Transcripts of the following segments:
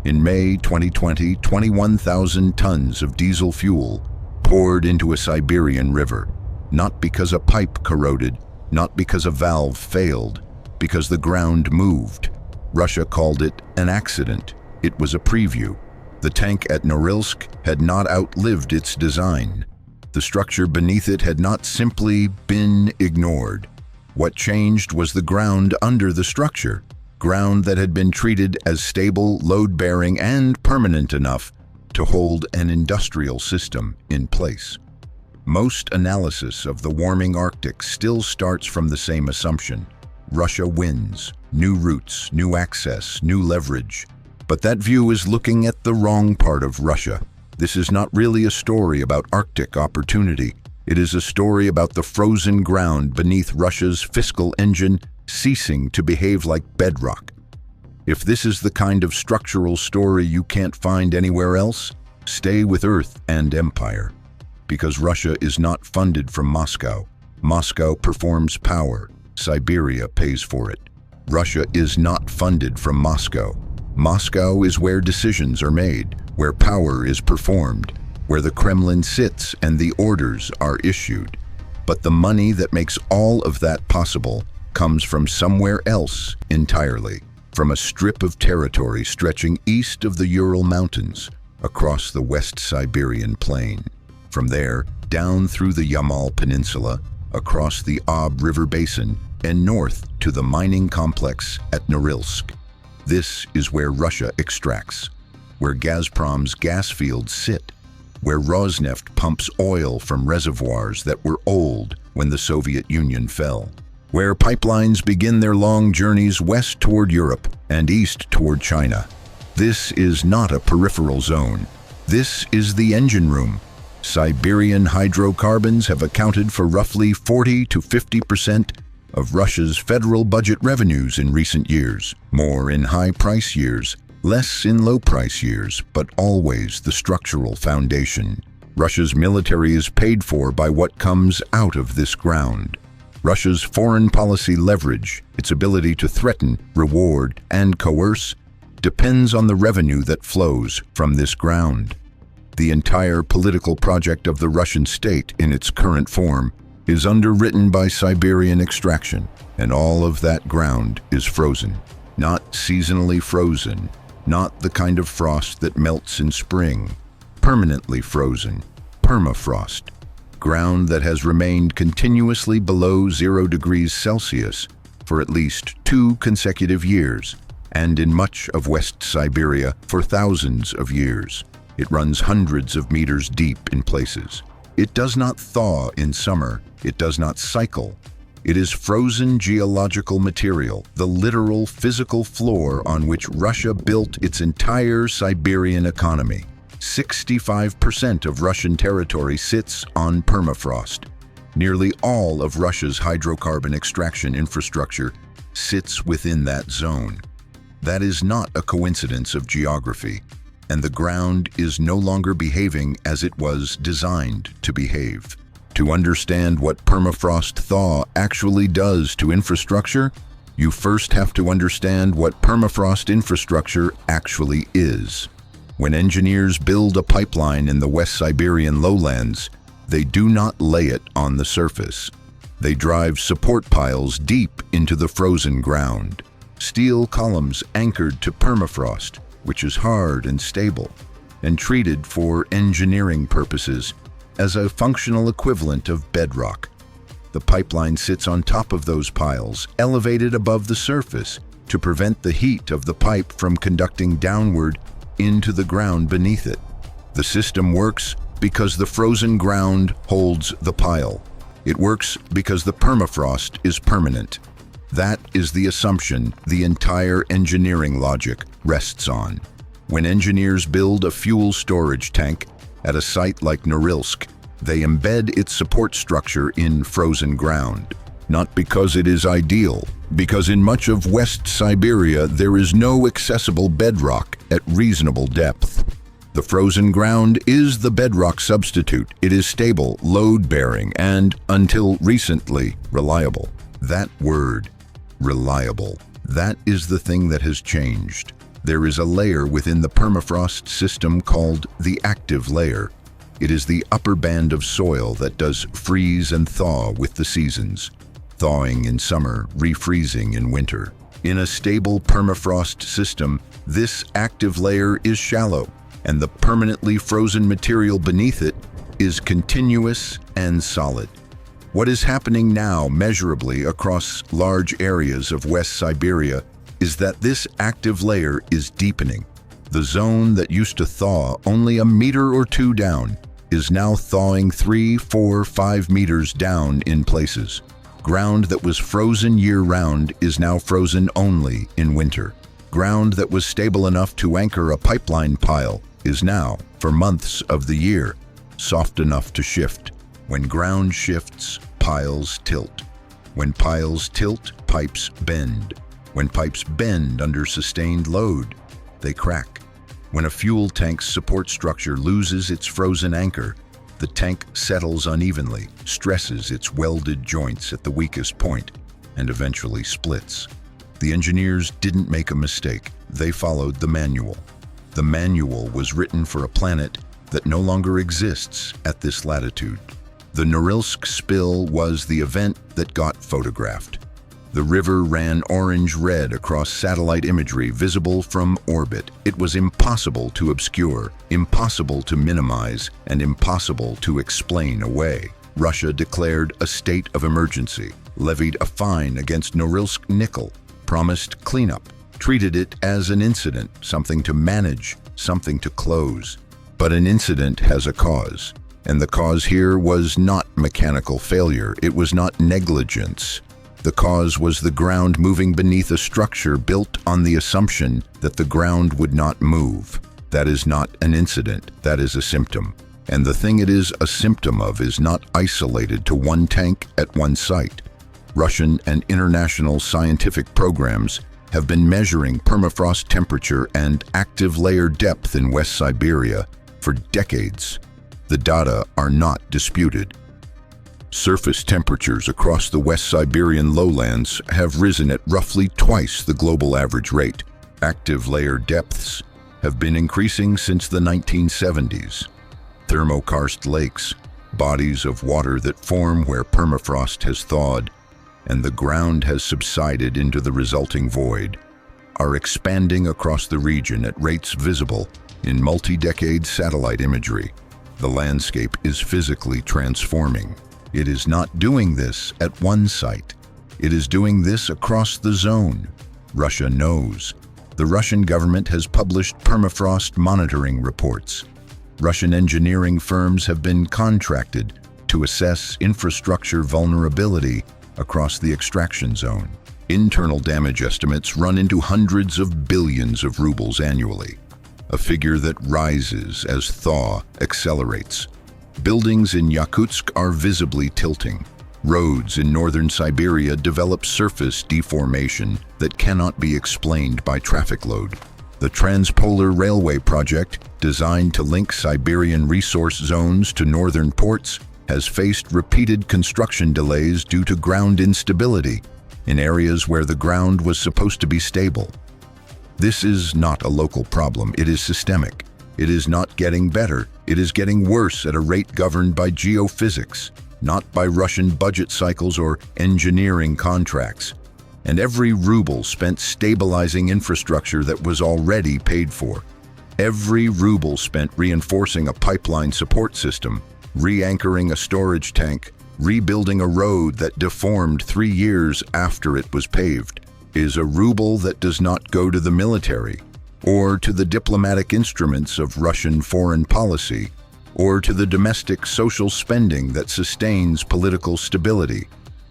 In May 2020, 21,000 tons of diesel fuel poured into a Siberian river, not because a pipe corroded, not because a valve failed, because the ground moved. Russia called it an accident. It was a preview. The tank at Norilsk had not outlived its design. The structure beneath it had not simply been ignored. What changed was the ground under the structure, ground that had been treated as stable, load-bearing, and permanent enough to hold an industrial system in place. Most analysis of the warming Arctic still starts from the same assumption. Russia wins. New routes, new access, new leverage. But that view is looking at the wrong part of Russia. This is not really a story about Arctic opportunity. It is a story about the frozen ground beneath Russia's fiscal engine ceasing to behave like bedrock. If this is the kind of structural story you can't find anywhere else, stay with Earth and Empire. Because Russia is not funded from Moscow. Moscow performs power. Siberia pays for it. Russia is not funded from Moscow. Moscow is where decisions are made, where power is performed, where the Kremlin sits and the orders are issued. But the money that makes all of that possible comes from somewhere else entirely, from a strip of territory stretching east of the Ural Mountains, across the West Siberian plain. From there, down through the Yamal Peninsula, across the Ob River Basin, and north to the mining complex at Norilsk. This is where Russia extracts, where Gazprom's gas fields sit, where Rosneft pumps oil from reservoirs that were old when the Soviet Union fell, where pipelines begin their long journeys west toward Europe and east toward China. This is not a peripheral zone. This is the engine room. Siberian hydrocarbons have accounted for roughly 40 to 50% of Russia's federal budget revenues in recent years, more in high-price years, less in low-price years, but always the structural foundation. Russia's military is paid for by what comes out of this ground. Russia's foreign policy leverage, its ability to threaten, reward, and coerce, depends on the revenue that flows from this ground. The entire political project of the Russian state in its current form is underwritten by Siberian extraction, and all of that ground is frozen. Not seasonally frozen, not the kind of frost that melts in spring. Permanently frozen, permafrost. Ground that has remained continuously below 0 degrees Celsius for at least 2 consecutive years, and in much of West Siberia for thousands of years. It runs hundreds of meters deep in places. It does not thaw in summer. It does not cycle. It is frozen geological material, the literal physical floor on which Russia built its entire Siberian economy. 65% of Russian territory sits on permafrost. Nearly all of Russia's hydrocarbon extraction infrastructure sits within that zone. That is not a coincidence of geography, and the ground is no longer behaving as it was designed to behave. To understand what permafrost thaw actually does to infrastructure, you first have to understand what permafrost infrastructure actually is. When engineers build a pipeline in the West Siberian lowlands, they do not lay it on the surface. They drive support piles deep into the frozen ground, steel columns anchored to permafrost, which is hard and stable, and treated for engineering purposes as a functional equivalent of bedrock. The pipeline sits on top of those piles, elevated above the surface, to prevent the heat of the pipe from conducting downward into the ground beneath it. The system works because the frozen ground holds the pile. It works because the permafrost is permanent. That is the assumption the entire engineering logic rests on. When engineers build a fuel storage tank at a site like Norilsk, they embed its support structure in frozen ground. Not because it is ideal, because in much of West Siberia there is no accessible bedrock at reasonable depth. The frozen ground is the bedrock substitute. It is stable, load-bearing, and, until recently, reliable. That word, reliable, that is the thing that has changed. There is a layer within the permafrost system called the active layer. It is the upper band of soil that does freeze and thaw with the seasons, thawing in summer, refreezing in winter. In a stable permafrost system, this active layer is shallow, and the permanently frozen material beneath it is continuous and solid. What is happening now measurably across large areas of West Siberia is that this active layer is deepening. The zone that used to thaw only a meter or two down is now thawing 3, 4, 5 meters down in places. Ground that was frozen year-round is now frozen only in winter. Ground that was stable enough to anchor a pipeline pile is now, for months of the year, soft enough to shift. When ground shifts, piles tilt. When piles tilt, pipes bend. When pipes bend under sustained load, they crack. When a fuel tank's support structure loses its frozen anchor, the tank settles unevenly, stresses its welded joints at the weakest point, and eventually splits. The engineers didn't make a mistake. They followed the manual. The manual was written for a planet that no longer exists at this latitude. The Norilsk spill was the event that got photographed. The river ran orange-red across satellite imagery visible from orbit. It was impossible to obscure, impossible to minimize, and impossible to explain away. Russia declared a state of emergency, levied a fine against Norilsk nickel, promised cleanup, treated it as an incident, something to manage, something to close. But an incident has a cause, and the cause here was not mechanical failure, it was not negligence. The cause was the ground moving beneath a structure built on the assumption that the ground would not move. That is not an incident, that is a symptom. And the thing it is a symptom of is not isolated to one tank at one site. Russian and international scientific programs have been measuring permafrost temperature and active layer depth in West Siberia for decades. The data are not disputed. Surface temperatures across the West Siberian lowlands have risen at roughly twice the global average rate. Active layer depths have been increasing since the 1970s. Thermokarst lakes, bodies of water that form where permafrost has thawed and the ground has subsided into the resulting void, are expanding across the region at rates visible in multi-decade satellite imagery. The landscape is physically transforming. It is not doing this at one site. It is doing this across the zone. Russia knows. The Russian government has published permafrost monitoring reports. Russian engineering firms have been contracted to assess infrastructure vulnerability across the extraction zone. Internal damage estimates run into hundreds of billions of rubles annually, a figure that rises as thaw accelerates. Buildings in Yakutsk are visibly tilting. Roads in northern Siberia develop surface deformation that cannot be explained by traffic load. The Transpolar Railway project, designed to link Siberian resource zones to northern ports, has faced repeated construction delays due to ground instability in areas where the ground was supposed to be stable. This is not a local problem, it is systemic. It is not getting better, it is getting worse at a rate governed by geophysics, not by Russian budget cycles or engineering contracts. And every ruble spent stabilizing infrastructure that was already paid for. Every ruble spent reinforcing a pipeline support system, re-anchoring a storage tank, rebuilding a road that deformed 3 years after it was paved, is a ruble that does not go to the military, or to the diplomatic instruments of Russian foreign policy, or to the domestic social spending that sustains political stability.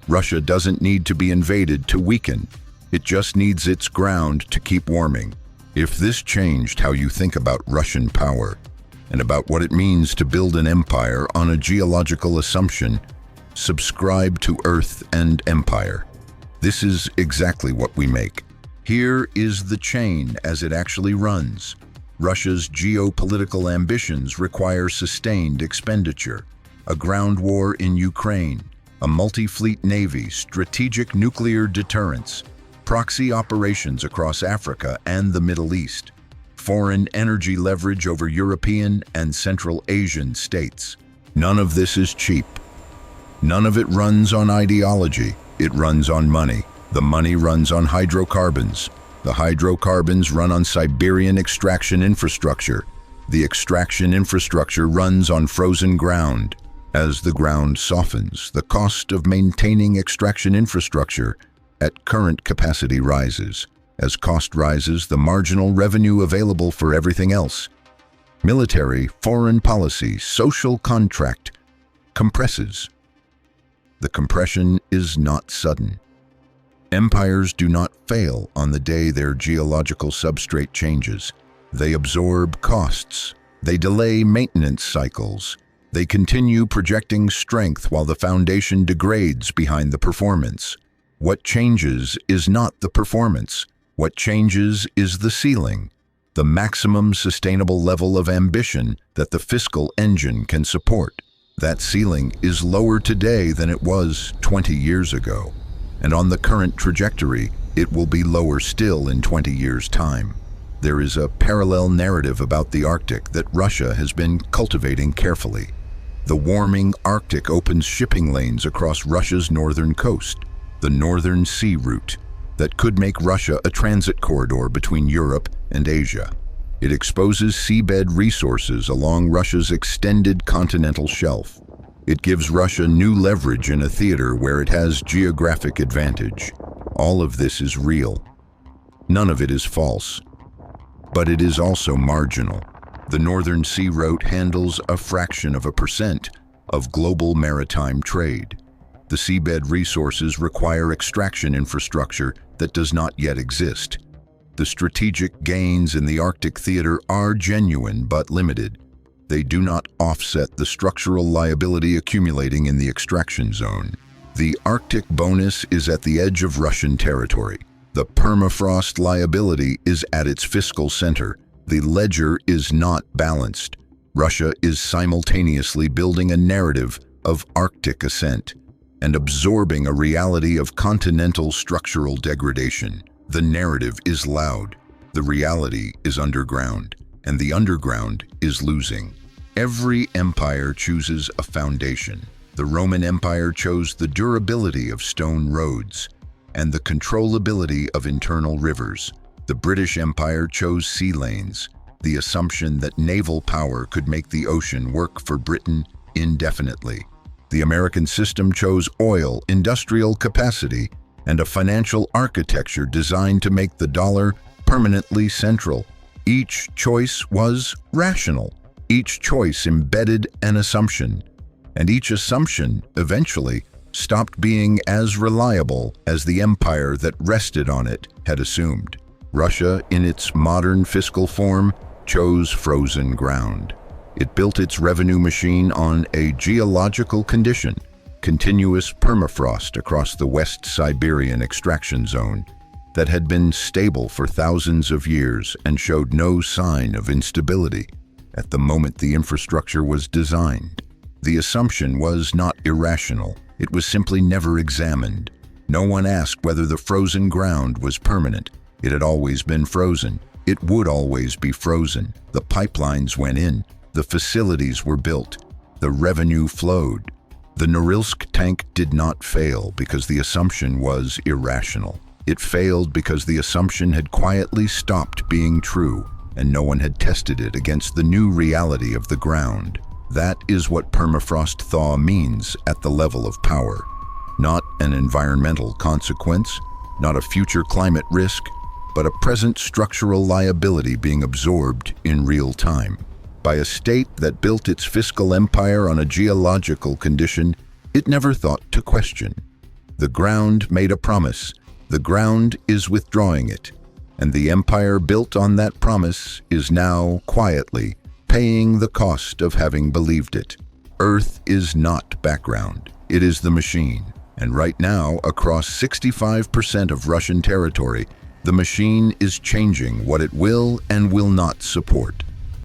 Russia doesn't need to be invaded to weaken. It just needs its ground to keep warming. If this changed how you think about Russian power, and about what it means to build an empire on a geological assumption, subscribe to Earth and Empire. This is exactly what we make. Here is the chain as it actually runs. Russia's geopolitical ambitions require sustained expenditure, a ground war in Ukraine, a multi-fleet navy, strategic nuclear deterrence, proxy operations across Africa and the Middle East, foreign energy leverage over European and Central Asian states. None of this is cheap. None of it runs on ideology. It runs on money. The money runs on hydrocarbons. The hydrocarbons run on Siberian extraction infrastructure. The extraction infrastructure runs on frozen ground. As the ground softens, the cost of maintaining extraction infrastructure at current capacity rises. As cost rises, the marginal revenue available for everything else, military, foreign policy, social contract, compresses. The compression is not sudden. Empires do not fail on the day their geological substrate changes. They absorb costs. They delay maintenance cycles. They continue projecting strength while the foundation degrades behind the performance. What changes is not the performance. What changes is the ceiling, the maximum sustainable level of ambition that the fiscal engine can support. That ceiling is lower today than it was 20 years ago, and on the current trajectory, it will be lower still in 20 years' time. There is a parallel narrative about the Arctic that Russia has been cultivating carefully. The warming Arctic opens shipping lanes across Russia's northern coast, the Northern Sea Route, that could make Russia a transit corridor between Europe and Asia. It exposes seabed resources along Russia's extended continental shelf. It gives Russia new leverage in a theater where it has geographic advantage. All of this is real. None of it is false. But it is also marginal. The Northern Sea Route handles a fraction of a percent of global maritime trade. The seabed resources require extraction infrastructure that does not yet exist. The strategic gains in the Arctic theater are genuine but limited. They do not offset the structural liability accumulating in the extraction zone. The Arctic bonus is at the edge of Russian territory. The permafrost liability is at its fiscal center. The ledger is not balanced. Russia is simultaneously building a narrative of Arctic ascent and absorbing a reality of continental structural degradation. The narrative is loud. The reality is underground, and the underground is losing. Every empire chooses a foundation. The Roman Empire chose the durability of stone roads and the controllability of internal rivers. The British Empire chose sea lanes, the assumption that naval power could make the ocean work for Britain indefinitely. The American system chose oil, industrial capacity, and a financial architecture designed to make the dollar permanently central. Each choice was rational. Each choice embedded an assumption, and each assumption eventually stopped being as reliable as the empire that rested on it had assumed. Russia, in its modern fiscal form, chose frozen ground. It built its revenue machine on a geological condition, continuous permafrost across the West Siberian extraction zone that had been stable for thousands of years and showed no sign of instability at the moment the infrastructure was designed. The assumption was not irrational. It was simply never examined. No one asked whether the frozen ground was permanent. It had always been frozen. It would always be frozen. The pipelines went in. The facilities were built. The revenue flowed. The Norilsk tank did not fail because the assumption was irrational. It failed because the assumption had quietly stopped being true, and no one had tested it against the new reality of the ground. That is what permafrost thaw means at the level of power. Not an environmental consequence, not a future climate risk, but a present structural liability being absorbed in real time by a state that built its fiscal empire on a geological condition it never thought to question. The ground made a promise. The ground is withdrawing it, and the empire built on that promise is now quietly paying the cost of having believed it. Earth is not background. It is the machine. And right now, across 65% of Russian territory, the machine is changing what it will and will not support.